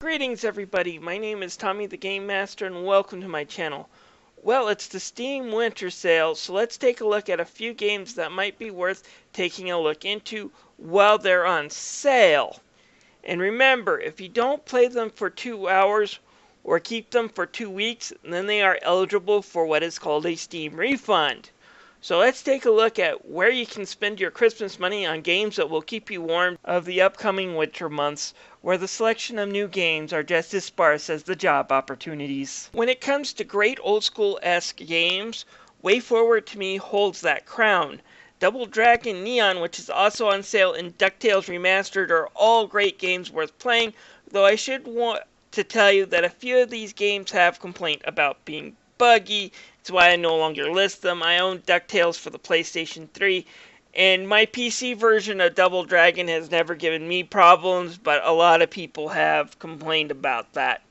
Greetings everybody, my name is Tommy the Game Master and welcome to my channel. Well, it's the Steam Winter Sale, so let's take a look at a few games that might be worth taking a look into while they're on sale. And remember, if you don't play them for 2 hours or keep them for 2 weeks, then they are eligible for what is called a Steam refund. So let's take a look at where you can spend your Christmas money on games that will keep you warm of the upcoming winter months, where the selection of new games are just as sparse as the job opportunities. When it comes to great old school-esque games, Way Forward to me holds that crown. Double Dragon Neon, which is also on sale, and DuckTales Remastered are all great games worth playing, though I should want to tell you that a few of these games have complaint about being buggy. That's why I no longer list them. I own DuckTales for the PlayStation 3, and my PC version of Double Dragon has never given me problems, but a lot of people have complained about that.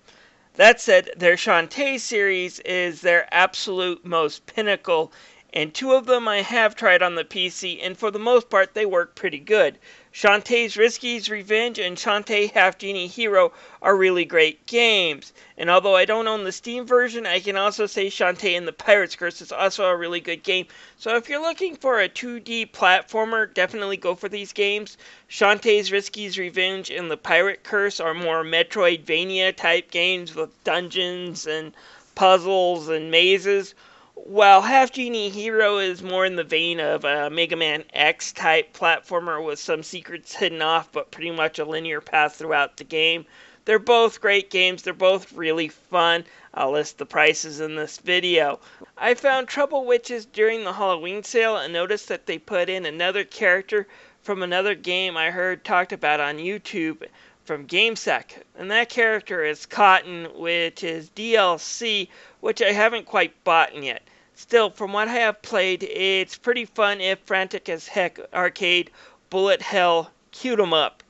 That said, their Shantae series is their absolute most pinnacle, and two of them I have tried on the PC, and for the most part they work pretty good. Shantae's Risky's Revenge and Shantae Half Genie Hero are really great games. And although I don't own the Steam version, I can also say Shantae and the Pirate's Curse is also a really good game. So if you're looking for a 2D platformer, definitely go for these games. Shantae's Risky's Revenge and the Pirate Curse are more Metroidvania type games with dungeons and puzzles and mazes, while Half Genie Hero is more in the vein of a Mega Man X type platformer with some secrets hidden off, but pretty much a linear path throughout the game. They're both great games, they're both really fun. I'll list the prices in this video. I found Trouble Witches during the Halloween sale and noticed that they put in another character from another game I heard talked about on YouTube from GameSec, and that character is Cotton, which is DLC, which I haven't quite bought yet. Still, from what I have played, it's pretty fun if frantic as heck arcade bullet hell cute 'em up.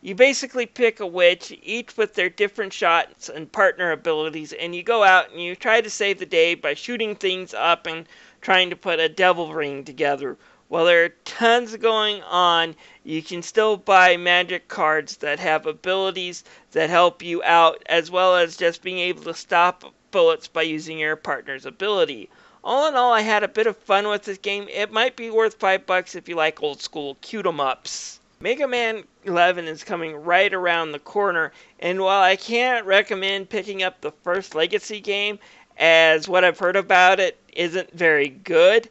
You basically pick a witch, each with their different shots and partner abilities, and you go out and you try to save the day by shooting things up and trying to put a devil ring together. While there are tons going on, you can still buy magic cards that have abilities that help you out, as well as just being able to stop bullets by using your partner's ability. All in all, I had a bit of fun with this game. It might be worth $5 if you like old school cute 'em ups. Mega Man 11 is coming right around the corner, and while I can't recommend picking up the first Legacy game, as what I've heard about it isn't very good,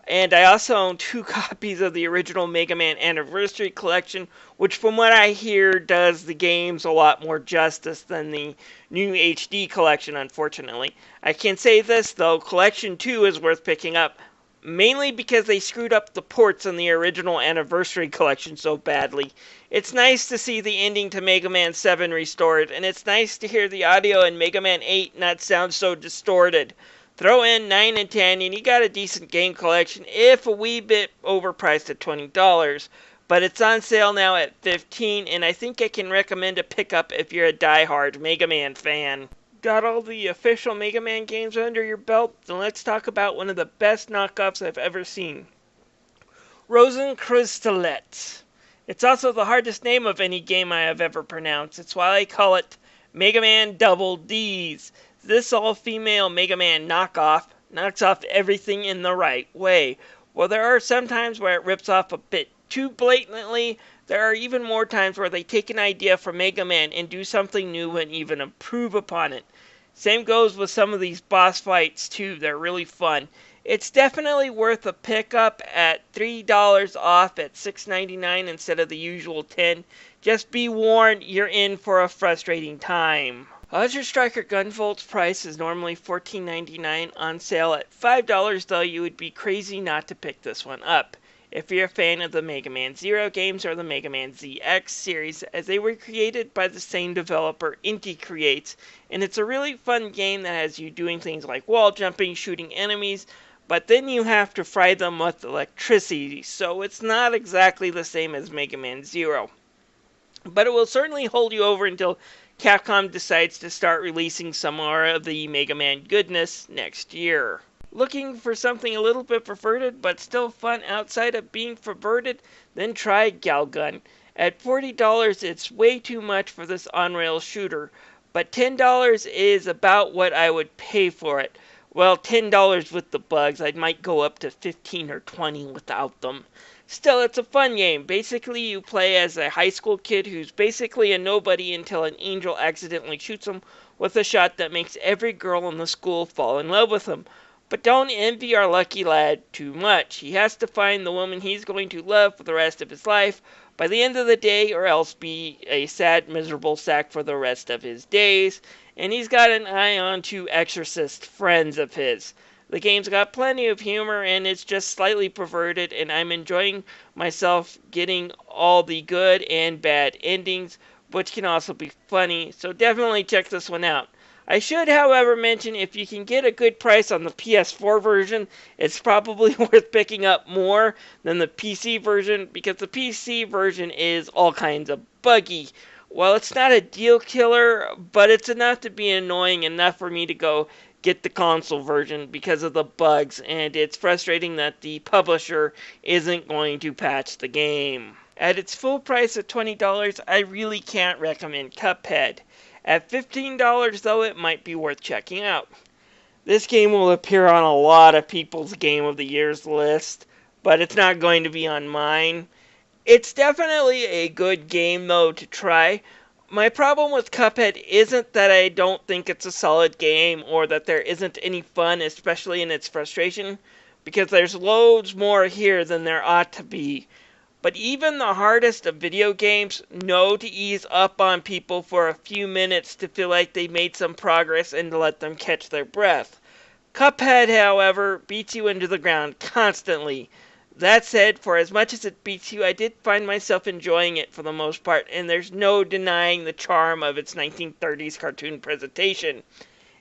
and I also own 2 copies of the original Mega Man Anniversary Collection, which from what I hear does the games a lot more justice than the new HD collection, unfortunately. I can say this though, Collection 2 is worth picking up, mainly because they screwed up the ports in the original Anniversary Collection so badly. It's nice to see the ending to Mega Man 7 restored, and it's nice to hear the audio in Mega Man 8 not sound so distorted. Throw in 9 and 10 and you got a decent game collection, if a wee bit overpriced at $20. But it's on sale now at $15, and I think I can recommend a pickup if you're a die-hard Mega Man fan. Got all the official Mega Man games under your belt? Then let's talk about one of the best knockoffs I've ever seen. Rosencrystallet. It's also the hardest name of any game I have ever pronounced. It's why I call it Mega Man Double D's. This all-female Mega Man knockoff knocks off everything in the right way. While there are some times where it rips off a bit too blatantly, there are even more times where they take an idea from Mega Man and do something new and even improve upon it. Same goes with some of these boss fights too, they're really fun. It's definitely worth a pickup at $3 off at $6.99 instead of the usual $10. Just be warned, you're in for a frustrating time. Ultra Striker Gunvolt's price is normally $14.99, on sale at $5, though you would be crazy not to pick this one up if you're a fan of the Mega Man Zero games or the Mega Man ZX series, as they were created by the same developer Inti Creates, and it's a really fun game that has you doing things like wall jumping, shooting enemies, but then you have to fry them with electricity, so it's not exactly the same as Mega Man Zero. But it will certainly hold you over until Capcom decides to start releasing some more of the Mega Man goodness next year. Looking for something a little bit perverted but still fun outside of being perverted? Then try Galgun. At $40, it's way too much for this on-rail shooter, but $10 is about what I would pay for it. Well, $10 with the bugs. I might go up to 15 or 20 without them. Still, it's a fun game. Basically, you play as a high school kid who's basically a nobody until an angel accidentally shoots him with a shot that makes every girl in the school fall in love with him. But don't envy our lucky lad too much. He has to find the woman he's going to love for the rest of his life by the end of the day, or else be a sad, miserable sack for the rest of his days. And he's got an eye on two exorcist friends of his. The game's got plenty of humor, and it's just slightly perverted, and I'm enjoying myself getting all the good and bad endings, which can also be funny, so definitely check this one out. I should, however, mention if you can get a good price on the PS4 version, it's probably worth picking up more than the PC version, because the PC version is all kinds of buggy. Well, it's not a deal killer, but it's enough to be annoying enough for me to go get the console version because of the bugs, and it's frustrating that the publisher isn't going to patch the game. At its full price of $20, I really can't recommend Cuphead. At $15, though, it might be worth checking out. This game will appear on a lot of people's Game of the Year's list, but it's not going to be on mine. It's definitely a good game, though, to try. My problem with Cuphead isn't that I don't think it's a solid game or that there isn't any fun, especially in its frustration, because there's loads more here than there ought to be. But even the hardest of video games know to ease up on people for a few minutes to feel like they made some progress and to let them catch their breath. Cuphead, however, beats you into the ground constantly. That said, for as much as it beats you, I did find myself enjoying it for the most part, and there's no denying the charm of its 1930s cartoon presentation.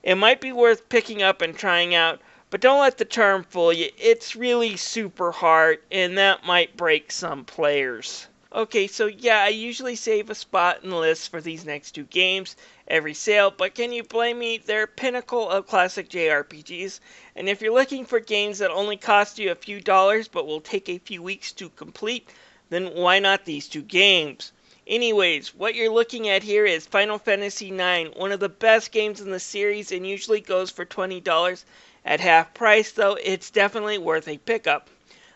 It might be worth picking up and trying out, but don't let the charm fool you. It's really super hard, and that might break some players. Okay, so yeah, I usually save a spot in the list for these next two games every sale, but can you blame me? They're pinnacle of classic JRPGs, and if you're looking for games that only cost you a few dollars but will take a few weeks to complete, then why not these two games? Anyways, what you're looking at here is Final Fantasy IX, one of the best games in the series and usually goes for $20. At half price, though, it's definitely worth a pickup.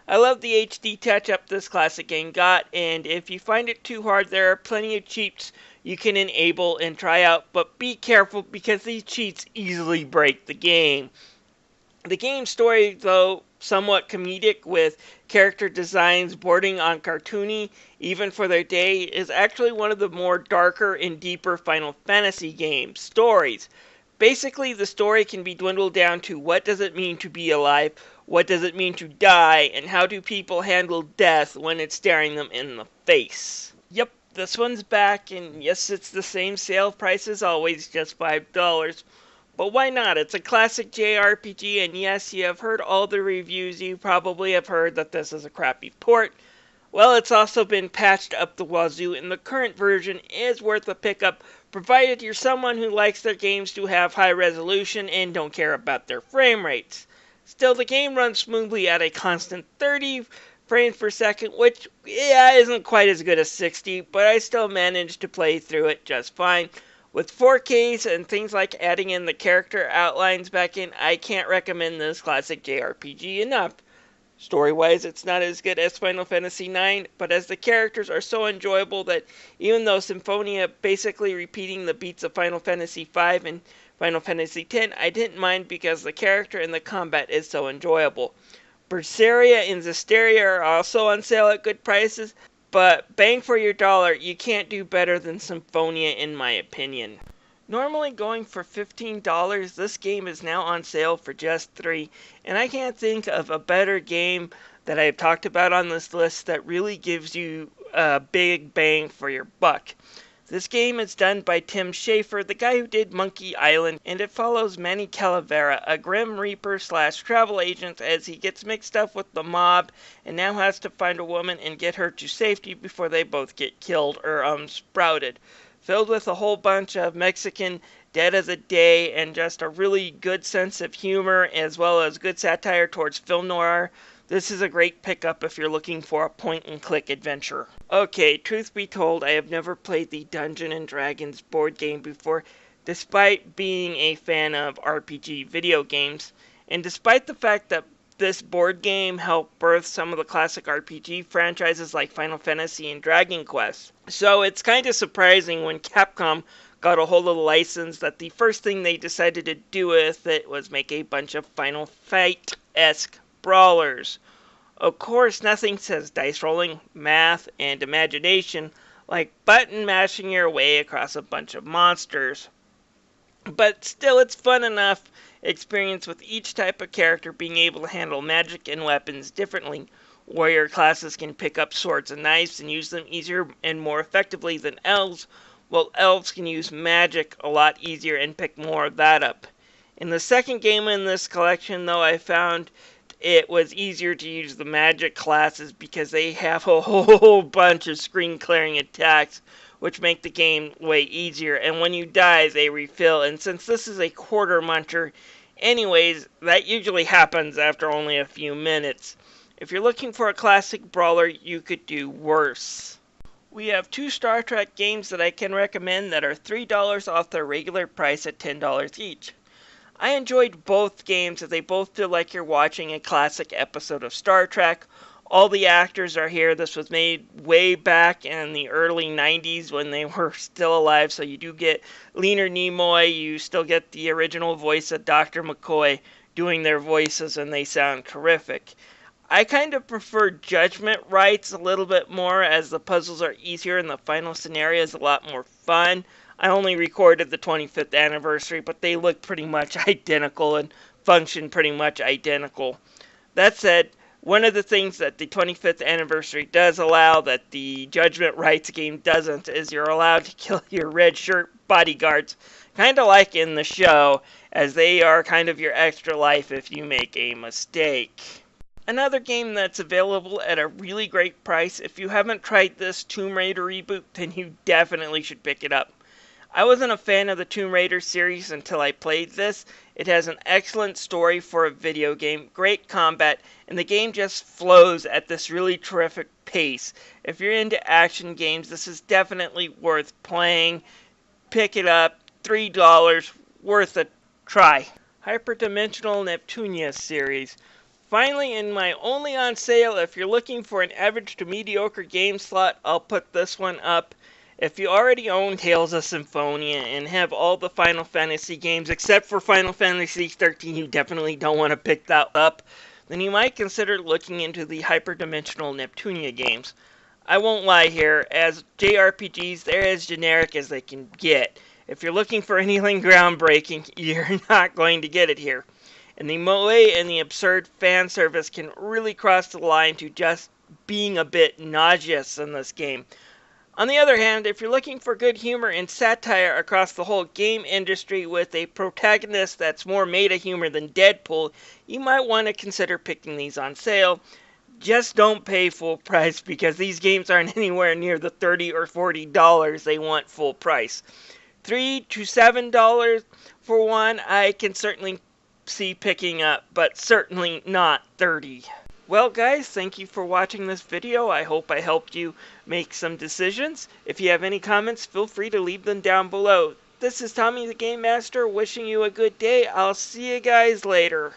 I love the HD touch-up this classic game got, and if you find it too hard, there are plenty of cheats you can enable and try out, but be careful because these cheats easily break the game. The game's story, though somewhat comedic with character designs bordering on cartoony, even for their day, is actually one of the more darker and deeper Final Fantasy games stories. Basically, the story can be dwindled down to what does it mean to be alive, what does it mean to die, and how do people handle death when it's staring them in the face. Yep, this one's back, and yes, it's the same sale price as always, just $5. But why not? It's a classic JRPG, and yes, you have heard all the reviews. You probably have heard that this is a crappy port. Well, it's also been patched up the wazoo, and the current version is worth a pickup, provided you're someone who likes their games to have high resolution and don't care about their frame rates. Still, the game runs smoothly at a constant 30 frames per second, which, yeah, isn't quite as good as 60, but I still managed to play through it just fine. With 4Ks and things like adding in the character outlines back in, I can't recommend this classic JRPG enough. Story-wise, it's not as good as Final Fantasy IX, but as the characters are so enjoyable that even though Symphonia basically repeating the beats of Final Fantasy V and Final Fantasy X, I didn't mind because the character and the combat is so enjoyable. Berseria and Osteria are also on sale at good prices, but bang for your dollar, you can't do better than Symphonia in my opinion. Normally going for $15, this game is now on sale for just $3, and I can't think of a better game that I've talked about on this list that really gives you a big bang for your buck. This game is done by Tim Schafer, the guy who did Monkey Island, and it follows Manny Calavera, a Grim Reaper / travel agent, as he gets mixed up with the mob and now has to find a woman and get her to safety before they both get killed or sprouted. Filled with a whole bunch of Mexican Dead of the Day and just a really good sense of humor as well as good satire towards film noir. This is a great pickup if you're looking for a point-and-click adventure. Okay, truth be told, I have never played the Dungeons & Dragons board game before, despite being a fan of RPG video games, and despite the fact that this board game helped birth some of the classic RPG franchises like Final Fantasy and Dragon Quest. So it's kind of surprising when Capcom got a hold of the license that the first thing they decided to do with it was make a bunch of Final Fight-esque brawlers. Of course, nothing says dice rolling, math, and imagination like button mashing your way across a bunch of monsters. But still, it's fun enough experience with each type of character being able to handle magic and weapons differently. Warrior classes can pick up swords and knives and use them easier and more effectively than elves, while elves can use magic a lot easier and pick more of that up. In the second game in this collection, though, I found it was easier to use the magic classes because they have a whole bunch of screen clearing attacks, which make the game way easier, and when you die they refill, and since this is a quarter muncher anyways, that usually happens after only a few minutes. If you're looking for a classic brawler, you could do worse. We have 2 Star Trek games that I can recommend that are $3 off their regular price at $10 each. I enjoyed both games as they both feel like you're watching a classic episode of Star Trek. All the actors are here. This was made way back in the early 90s when they were still alive, so you do get Leonard Nimoy, you still get the original voice of Dr. McCoy doing their voices, and they sound terrific. I kind of prefer Judgment Rights a little bit more as the puzzles are easier and the final scenario is a lot more fun. I only recorded the 25th anniversary, but they look pretty much identical and function pretty much identical. That said, one of the things that the 25th anniversary does allow that the Judgment Rights game doesn't is you're allowed to kill your red shirt bodyguards, kind of like in the show, as they are kind of your extra life if you make a mistake. Another game that's available at a really great price, if you haven't tried this Tomb Raider reboot, then you definitely should pick it up. I wasn't a fan of the Tomb Raider series until I played this. It has an excellent story for a video game, great combat, and the game just flows at this really terrific pace. If you're into action games, this is definitely worth playing. Pick it up, $3, worth a try. Hyperdimensional Neptunia series. Finally, in my only on sale, if you're looking for an average to mediocre game slot, I'll put this one up. If you already own Tales of Symphonia and have all the Final Fantasy games except for Final Fantasy 13, you definitely don't want to pick that up, then you might consider looking into the Hyperdimensional Neptunia games. I won't lie here, as JRPGs, they're as generic as they can get. If you're looking for anything groundbreaking, you're not going to get it here. And the moe and the absurd fan service can really cross the line to just being a bit nauseous in this game. On the other hand, if you're looking for good humor and satire across the whole game industry with a protagonist that's more meta humor than Deadpool, you might want to consider picking these on sale. Just don't pay full price because these games aren't anywhere near the $30 or $40 they want full price. $3 to $7 for one, I can certainly see picking up, but certainly not $30. Well guys, thank you for watching this video. I hope I helped you make some decisions. If you have any comments, feel free to leave them down below. This is Tommy the Game Master wishing you a good day. I'll see you guys later.